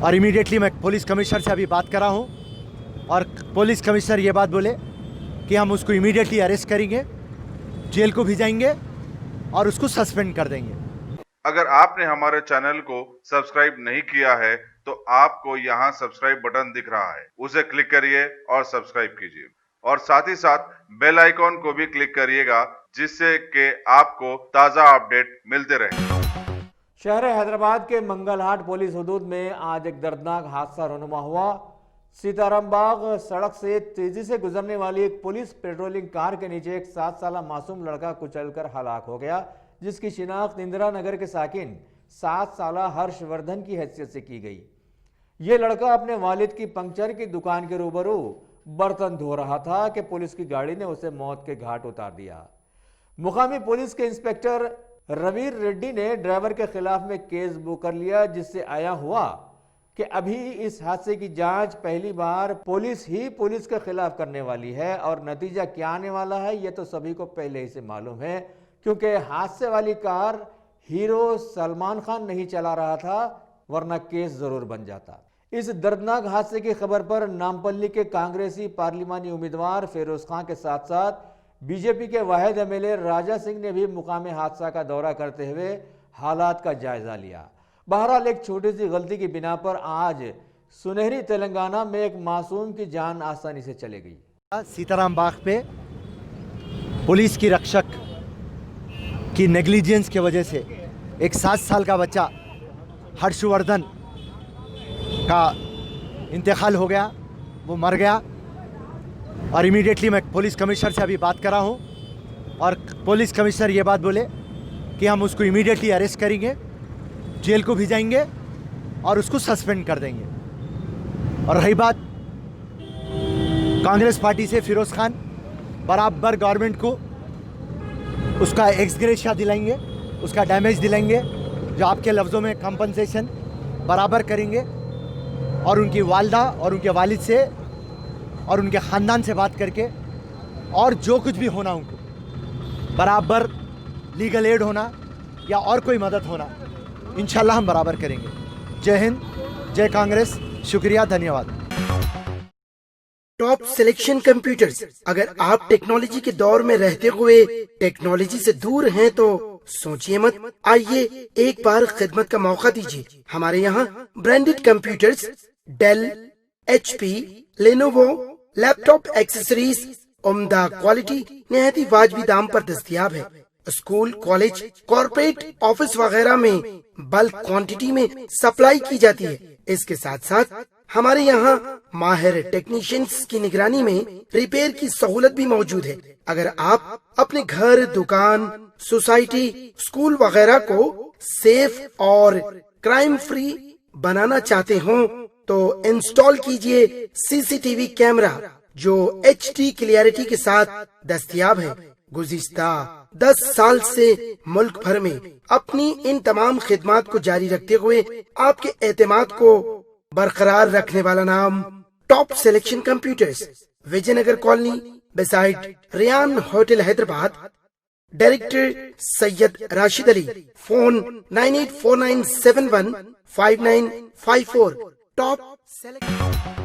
और इमीडिएटली मैं police commissioner से अभी बात कर रहा हूँ और पुलिस कमिश्नर ये बात बोले कि हम उसको इमीडिएटली अरेस्ट करेंगे, जेल को भेजाएंगे और उसको सस्पेंड कर देंगे। अगर आपने हमारे चैनल को सब्सक्राइब नहीं किया है तो आपको यहाँ सब्सक्राइब बटन दिख रहा है, उसे क्लिक करिए और सब्सक्राइब कीजिए और साथ ही साथ बेल आइकॉन को भी क्लिक करिएगा जिससे कि आपको ताज़ा अपडेट मिलते रहें। शहर हैदराबाद के मंगलहाट पुलिस हदूद में आज एक दर्दनाक हादसा रुनुमा हुआ। सीताराम बाग सड़क से तेजी से गुजरने वाली एक पुलिस पेट्रोलिंग कार के नीचे एक 7 साला मासूम लड़का कुचलकर हलाक हो गया, जिसकी शिनाख्त इंदिरा नगर के साकिन 7 साला हर्षवर्धन की हैसियत से की गई। ये लड़का अपने वालिद की पंक्चर की दुकान के रूबरू बर्तन धो रहा था कि पुलिस की गाड़ी ने उसे मौत के घाट उतार दिया। मुकामी पुलिस के इंस्पेक्टर रवीर रेड्डी ने ड्राइवर के खिलाफ में केस बुक कर लिया, जिससे आया हुआ कि अभी इस हादसे की जांच पहली बार पुलिस ही पुलिस के खिलाफ करने वाली है और नतीजा क्या आने वाला है ये तो सभी को पहले ही से मालूम है, क्योंकि हादसे वाली कार हीरो सलमान खान नहीं चला रहा था, वरना केस जरूर बन जाता। इस दर्दनाक हादसे की खबर पर नामपल्ली के कांग्रेसी पार्लिमानी उम्मीदवार फिरोज खान के साथ साथ बीजेपी के वाहिद एमएलए राजा सिंह ने भी मुकामी हादसा का दौरा करते हुए हालात का जायजा लिया। बहरहाल एक छोटी सी गलती की बिना पर आज सुनहरी तेलंगाना में एक मासूम की जान आसानी से चली गई। सीताराम बाग पे पुलिस की रक्षक की नेग्लिजेंस की वजह से एक 7 साल का बच्चा हर्षवर्धन का इंतकाल हो गया, वो मर गया। और इमीडिएटली मैं पुलिस कमिश्नर से अभी बात कर रहा हूँ और पुलिस कमिश्नर ये बात बोले कि हम उसको इमीडिएटली अरेस्ट करेंगे, जेल को भेजाएंगे और उसको सस्पेंड कर देंगे। और रही बात कांग्रेस पार्टी से फिरोज खान बराबर गवर्नमेंट को उसका एक्सग्रेशिया दिलाएंगे, उसका डैमेज दिलाएंगे, जो आपके लफ्ज़ों में कंपनसेशन बराबर करेंगे और उनकी वालदा और उनके वालिद से और उनके ख़ानदान से बात करके और जो कुछ भी होना उनको बराबर लीगल एड होना या और कोई मदद होना इंशाल्लाह हम बराबर करेंगे। जय हिंद, जय कांग्रेस, शुक्रिया, धन्यवाद। Top selection computers. अगर आप टेक्नोलॉजी के दौर में रहते हुए टेक्नोलॉजी से दूर हैं तो सोचिए मत, आइए एक बार खिदमत का मौका दीजिए। हमारे यहाँ branded computers Dell, HP, Lenovo, laptop accessories उम्दा क्वालिटी निहायत ही वाजबी दाम पर दस्तयाब है। स्कूल, कॉलेज, कॉर्पोरेट, ऑफिस वगैरह में बल्क क्वांटिटी में सप्लाई की जाती है। इसके साथ साथ हमारे यहाँ माहिर टेक्नीशियंस की निगरानी में रिपेयर की सहूलत भी मौजूद है। अगर आप अपने घर, दुकान, सोसाइटी, स्कूल वगैरह को सेफ और क्राइम फ्री बनाना चाहते हो तो इंस्टॉल कीजिए CCTV कैमरा जो HD क्लियरिटी के साथ दस्तयाब है। गुज़िश्ता 10 साल से मुल्क भर में अपनी इन तमाम खिदमात को जारी रखते हुए आपके एतमाद को बरकरार रखने वाला नाम top selection computers, Vijaynagar colony beside Riyan hotel Hyderabad. Director Syed Rashid Ali. Phone 9849715954। Top select.